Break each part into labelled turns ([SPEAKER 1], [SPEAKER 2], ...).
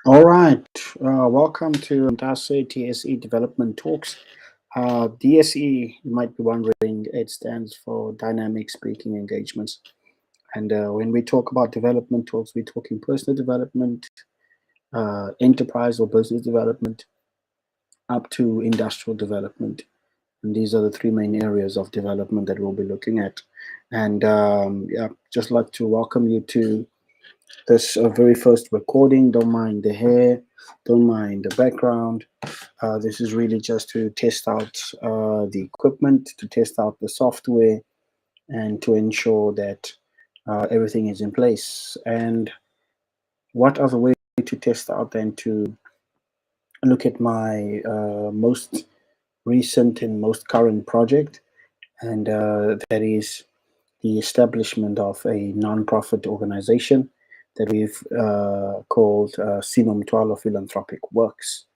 [SPEAKER 1] All right, welcome to DASE TSE Development Talks. DSE, you might be wondering, it stands for Dynamic Speaking Engagements. And when we talk about development talks, we're talking personal development, enterprise or business development, up to industrial development. And these are the three main areas of development that we'll be looking at. And yeah, just like to welcome you to this very first recording. Don't mind the hair, don't mind the background. This is really just to test out the equipment, to test out the software, and to ensure that everything is in place. And what other way to test out than to look at my most recent and most current project, and that is the establishment of a non-profit organization that we've called SinoMthwalo Philanthropic Works.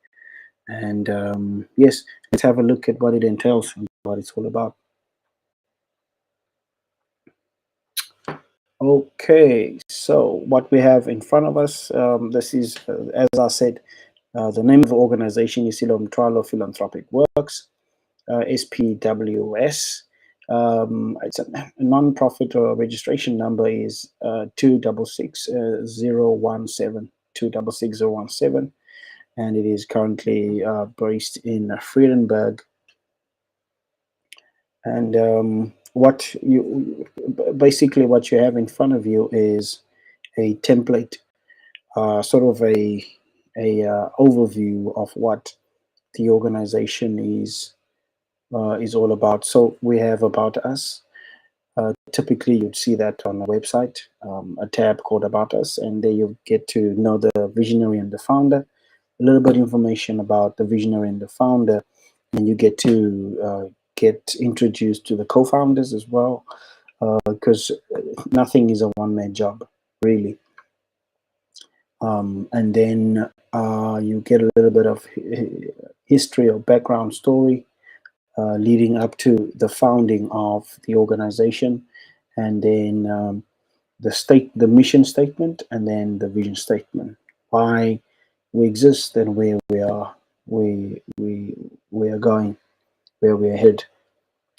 [SPEAKER 1] And yes, let's have a look at what it entails and what it's all about. Okay, so what we have in front of us, this is, as I said, the name of the organization is SinoMthwalo Philanthropic Works, SPWs. It's a non-profit registration number is 266 017, 266 017, and it is currently based in Vredenburg. And what you basically what you have in front of you is a template, sort of a overview of what the organization is all about. So we have about us. Typically, you'd see that on a website, a tab called About Us, and there you get to know the visionary and the founder, a little bit of information about the visionary and the founder, and you get to get introduced to the co-founders as well, because nothing is a one-man job, really. And then you get a little bit of history or background story leading up to the founding of the organization, and then the mission statement, and then the vision statement. Why we exist and where we are, we are going, where we're headed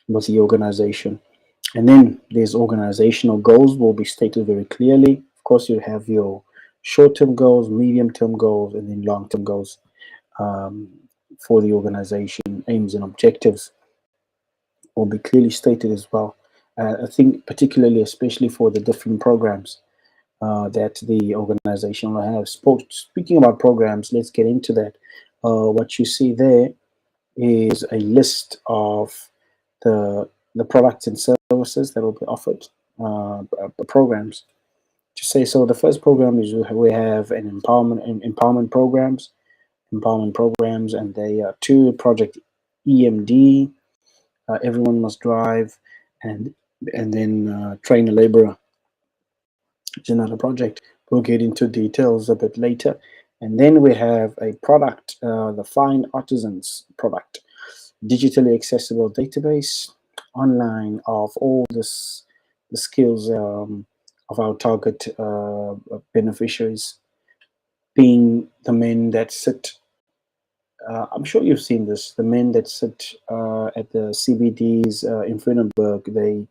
[SPEAKER 1] with the organization. And then there's organizational goals will be stated very clearly. Of course, you have your short-term goals, medium-term goals, and then long-term goals um, for the organization. Aims and objectives will be clearly stated as well. I think particularly, especially for the different programs that the organization will have. Speaking about programs, let's get into that. What you see there is a list of the products and services that will be offered, programs. To say so, the first program is we have an empowerment programs, and they are two project EMD. Everyone must drive, and then train a laborer. It's another project. We'll get into details a bit later. And then we have a product, the Find Artisans product, digitally accessible database online of all this, the skills of our target beneficiaries, being the men that sit. I'm sure you've seen this. The men that sit at the CBDs in Vredenburg, they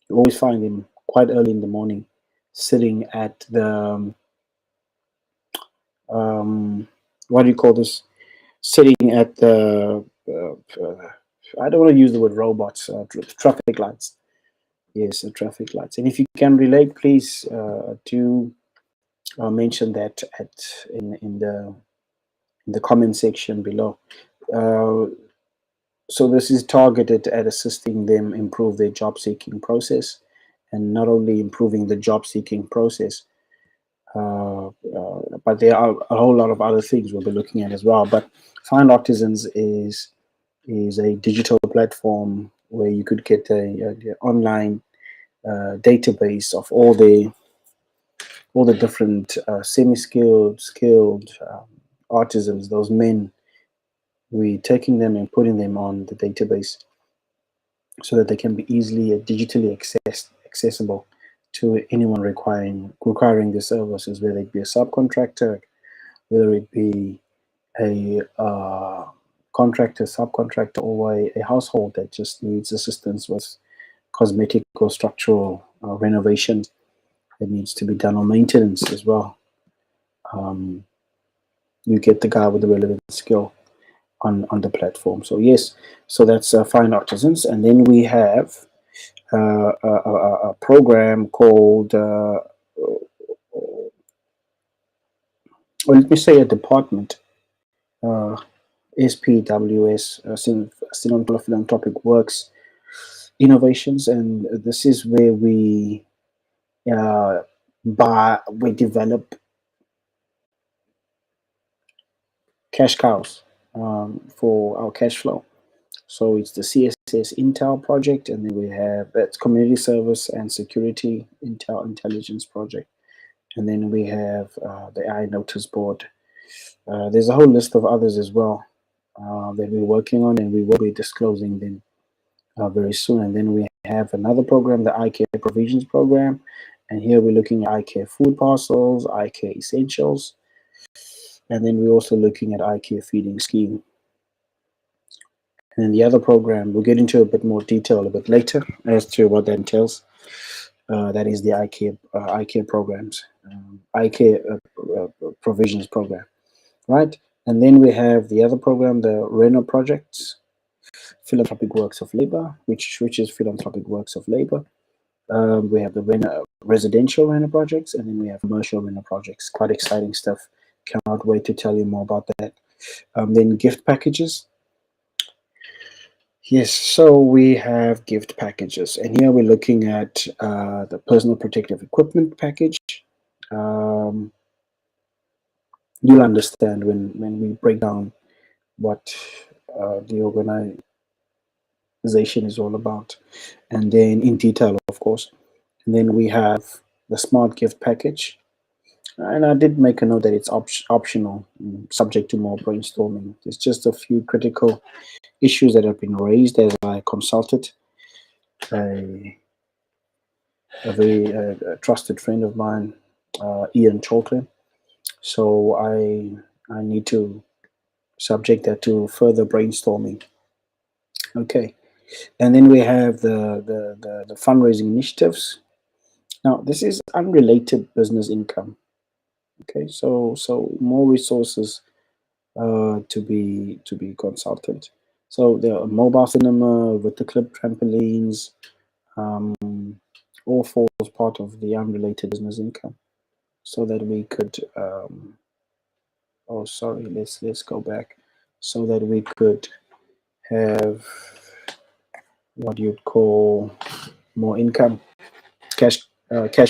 [SPEAKER 1] you always find them quite early in the morning, sitting at the what do you call this? Sitting at the I don't want to use the word robots, traffic lights. Yes, traffic lights. And if you can relate, please do mention that at in the comment section below. Uh, so this is targeted at assisting them improve their job seeking process, and not only improving the job seeking process, but there are a whole lot of other things we'll be looking at as well. But Find Artisans is a digital platform where you could get a online database of all the different semi-skilled, skilled artisans, those men. We're taking them and putting them on the database so that they can be easily digitally accessible to anyone requiring the services, whether it be a subcontractor, whether it be a contractor, subcontractor, or a household that just needs assistance with cosmetic or structural renovations that needs to be done, or maintenance as well. You get the guy with the relevant skill on the platform. So yes, so that's Fine Artisans, and then we have a program called, or let me say a department, SPWs, SinoMthwalo Philanthropic Works Innovations, and this is where we we develop cash cows for our cash flow. So it's the CSS Intel project, and then we have that's community service and security Intel intelligence project, and then we have the AI notice board. There's a whole list of others as well that we're working on, and we will be disclosing them very soon. And then we have another program, the iCare Provisions program, and here we're looking at iCare food parcels, iCare essentials, and then we're also looking at iCare feeding scheme. And then the other program, we'll get into a bit more detail a bit later as to what that entails. That is the iCare programs, iCare provisions program, right? And then we have the other program, the Reno projects, Philanthropic Works of Labor, which is Philanthropic Works of Labor. We have the residential Reno projects, and then we have commercial Reno projects. Quite exciting stuff. Cannot wait to tell you more about that. Then gift packages. Yes, so we have gift packages, and here we're looking at the personal protective equipment package. You'll understand when we break down what the organization is all about, and then in detail, of course. And then we have the smart gift package, and I did make a note that it's optional, subject to more brainstorming. There's just a few critical issues that have been raised as I consulted a very trusted friend of mine, Ian Chalklin. So I need to subject that to further brainstorming. Okay, and then we have the fundraising initiatives. Now this is unrelated business income. Okay, so more resources to be consulted. So the mobile cinema with the clip trampolines, all falls part of the unrelated business income, so that we could oh sorry, let's go back, so that we could have what you'd call more income, cash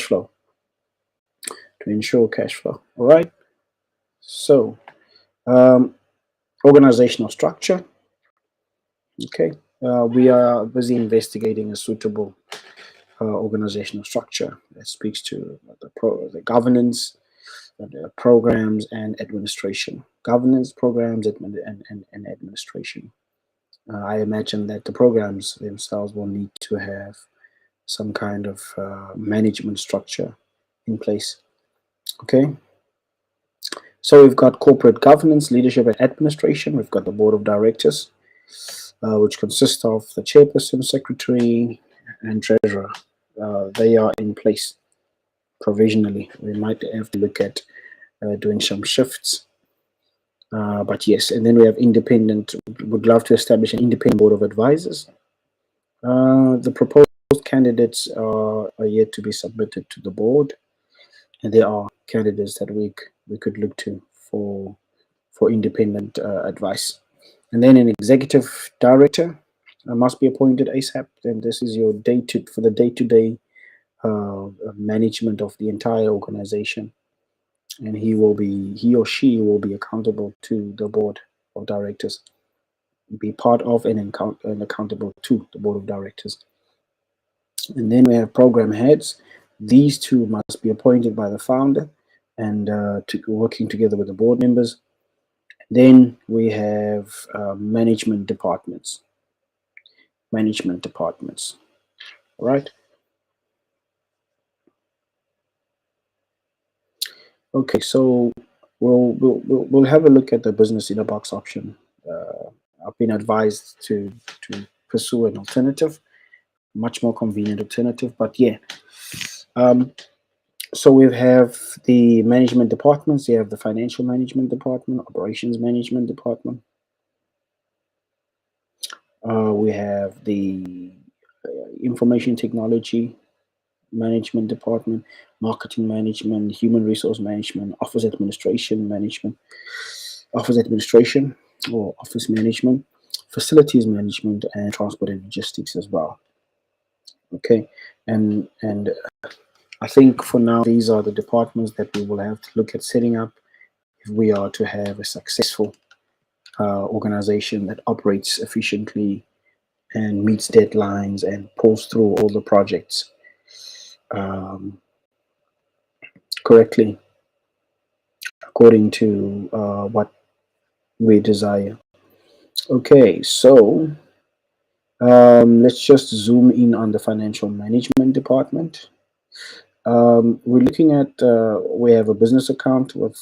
[SPEAKER 1] flow, to ensure cash flow. All right, so organizational structure. Okay, we are busy investigating a suitable organizational structure that speaks to the governance, the programs, and administration. Governance, programs, and administration. I imagine that the programs themselves will need to have some kind of management structure in place. Okay. So we've got corporate governance, leadership, and administration. We've got the board of directors, which consists of the chairperson, secretary, and treasurer. They are in place provisionally. We might have to look at doing some shifts. But yes, and then we have independent, would love to establish an independent board of advisors. The proposed candidates are yet to be submitted to the board, and there are candidates that we could look to for independent advice. And then an executive director must be appointed ASAP. And this is your for the day-to-day management of the entire organization. And he or she will be accountable to the board of directors, be part of and accountable to the board of directors. And then we have program heads. These two must be appointed by the founder and working together with the board members. Then we have management departments. All right. Okay, so we'll have a look at the business in a box option. I've been advised to pursue an alternative, much more convenient alternative. But yeah, um, so we have the management departments. You have the financial management department, operations management department. We have the information technology management department, marketing management, human resource management, office administration or office management, facilities management, and transport and logistics as well. Okay, and I think for now these are the departments that we will have to look at setting up if we are to have a successful organization that operates efficiently and meets deadlines and pulls through all the projects um, correctly according to what we desire. Okay, so let's just zoom in on the financial management department. We're looking at we have a business account with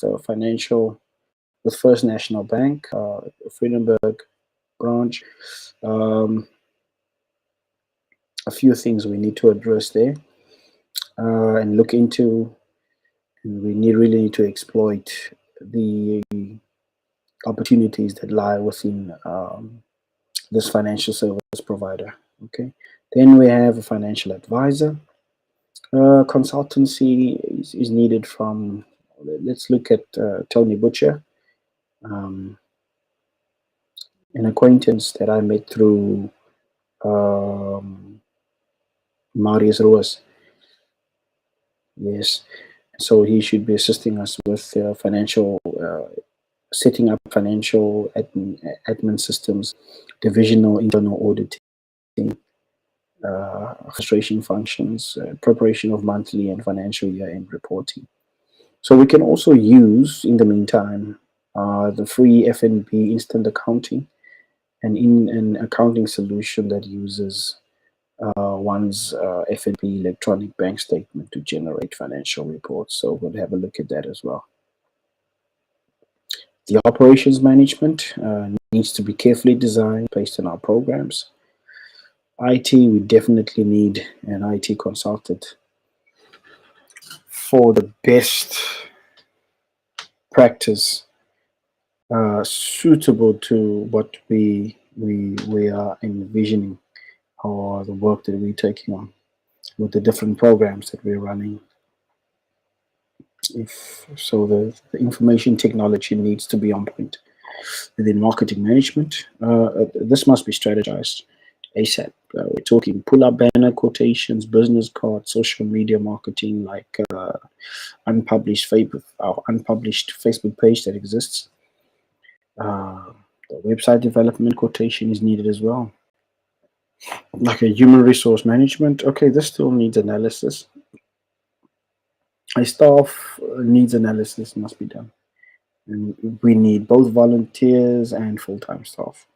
[SPEAKER 1] First National Bank, Friedenberg branch. Um, a few things we need to address there and look into, and we really need to exploit the opportunities that lie within this financial service provider. Okay, then we have a financial advisor. Consultancy is needed from. Let's look at Tony Butcher, um, an acquaintance that I met through Marius Ruas. Yes, so he should be assisting us with financial setting up financial admin systems, divisional internal auditing, registration functions, preparation of monthly and financial year-end reporting. So we can also use, in the meantime, the free FNB instant accounting, and in an accounting solution that uses one's FNB electronic bank statement to generate financial reports. So we'll have a look at that as well. The operations management needs to be carefully designed based on our programs. IT, we definitely need an IT consultant for the best practice suitable to what we are envisioning, or the work that we're taking on with the different programs that we're running. If so, the information technology needs to be on point. And then marketing management, this must be strategized ASAP. We're talking pull-up banner quotations, business cards, social media marketing, like unpublished Facebook page that exists. The website development quotation is needed as well. Like a human resource management, okay, this still needs analysis. A staff needs analysis must be done. And we need both volunteers and full-time staff.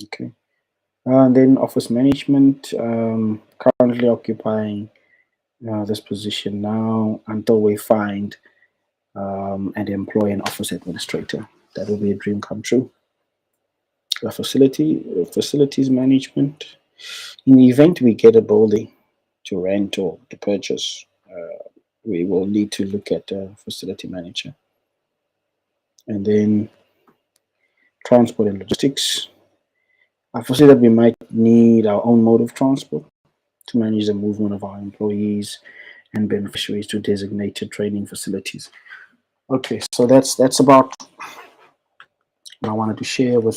[SPEAKER 1] Okay. And then office management, currently occupying this position now until we find and employ an office administrator. That will be a dream come true. Facilities management. In the event we get a building to rent or to purchase, we will need to look at a facility manager. And then transport and logistics. I foresee that we might need our own mode of transport to manage the movement of our employees and beneficiaries to designated training facilities. Okay, so that's about what I wanted to share with